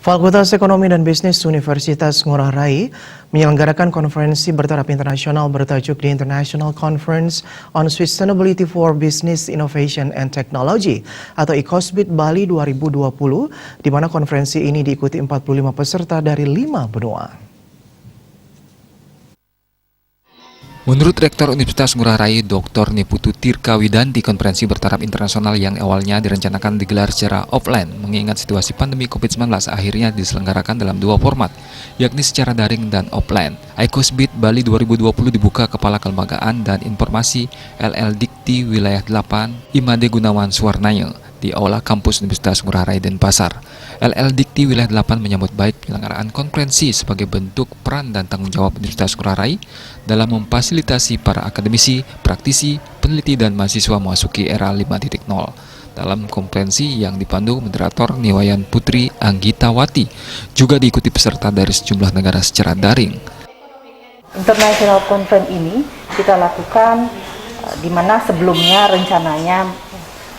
Fakultas Ekonomi dan Bisnis Universitas Ngurah Rai menyelenggarakan konferensi bertaraf internasional bertajuk The International Conference on Sustainability for Business Innovation and Technology atau ICOSBIT Bali 2020, di mana konferensi ini diikuti 45 peserta dari 5 benua. Menurut Rektor Universitas Ngurah Rai, Dr. Niputu Tirkawidanti, konferensi bertaraf internasional yang awalnya direncanakan digelar secara offline, mengingat situasi pandemi COVID-19 akhirnya diselenggarakan dalam dua format, yakni secara daring dan offline. ICOSBIT Bali 2020 dibuka Kepala Kelembagaan dan Informasi LL Dikti Wilayah 8, Imade Gunawan Suwarnaya, di Aula Kampus Universitas Ngurah Rai Denpasar. LL Dikti Wilayah 8 menyambut baik penyelenggaraan konferensi sebagai bentuk peran dan tanggung jawab Universitas Ngurah Rai dalam memfasilitasi para akademisi, praktisi, peneliti, dan mahasiswa memasuki era 5.0. Dalam konferensi yang dipandu moderator Niwayan Putri Anggitawati, juga diikuti peserta dari sejumlah negara secara daring. International Conference ini kita lakukan di mana sebelumnya rencananya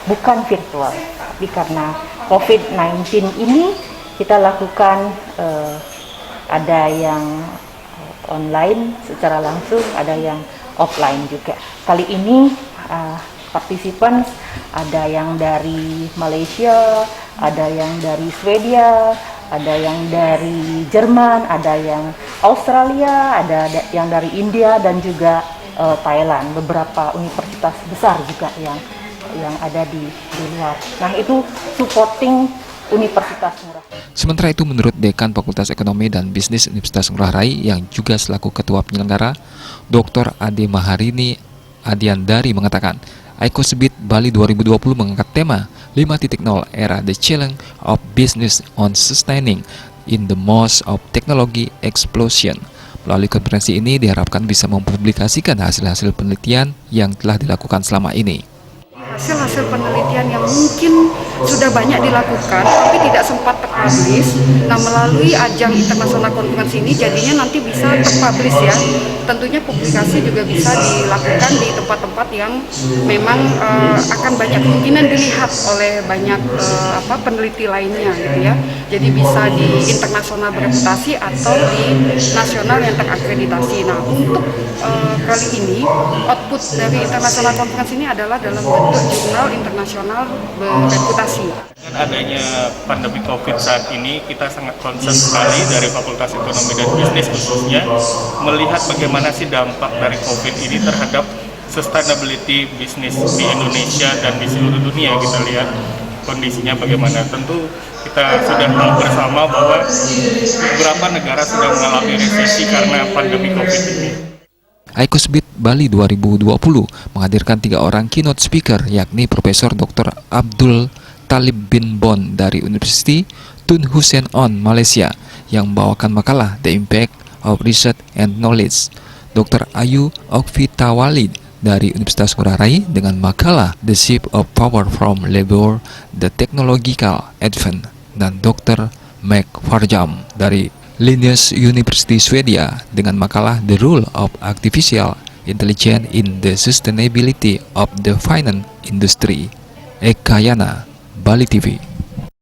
bukan virtual, tapi karena COVID-19 ini kita lakukan ada yang online secara langsung, ada yang offline juga. Kali ini partisipan ada yang dari Malaysia, ada yang dari Swedia, ada yang dari Jerman, ada yang Australia, ada yang dari India dan juga Thailand. Beberapa universitas besar juga yang ada di luar. Nah, itu supporting Universitas Ngurah. Sementara itu, menurut Dekan Fakultas Ekonomi dan Bisnis Universitas Ngurah Rai yang juga selaku Ketua Penyelenggara, Dr. Ade Maharini Adiandari mengatakan, ICOSBIT Bali 2020 mengangkat tema 5.0 Era The Challenge of Business on Sustaining in the Most of Technology Explosion. Melalui konferensi ini diharapkan bisa mempublikasikan hasil-hasil penelitian yang telah dilakukan selama ini. Hasil-hasil penelitian yang mungkin sudah banyak dilakukan tapi tidak sempat terpublish. Nah, melalui ajang internasional konferensi ini jadinya nanti bisa terpublish ya. Tentunya publikasi juga bisa dilakukan di tempat-tempat yang memang akan banyak kemungkinan dilihat oleh banyak peneliti lainnya gitu ya. Jadi bisa di internasional bereputasi atau di nasional yang terakreditasi. Nah, untuk kali ini output dari internasional konferensi ini adalah dalam bentuk jurnal internasional bereputasi. Dengan adanya pandemi COVID saat ini, kita sangat concern sekali dari Fakultas Ekonomi dan Bisnis khususnya melihat bagaimana sih dampak dari COVID ini terhadap sustainability bisnis di Indonesia dan di seluruh dunia. Kita lihat kondisinya bagaimana. Tentu kita sudah tahu bersama bahwa beberapa negara sedang mengalami resesi karena pandemi COVID ini. ICOSBIT Bali 2020 menghadirkan 3 orang keynote speaker, yakni Profesor Dr. Abdul Talib bin Bon dari University Tun Hussein On, Malaysia, yang membawakan makalah The Impact of Research and Knowledge, Dr. Ayu Okvitawali dari Universitas Ngurah Rai dengan makalah The Shift of Power from Labor, The Technological Advance, dan Dr. Meg Farjam dari Linnaeus University Swedia dengan makalah The Role of Artificial Intelligence in the Sustainability of the Finance Industry. Eka Yana, Bali TV.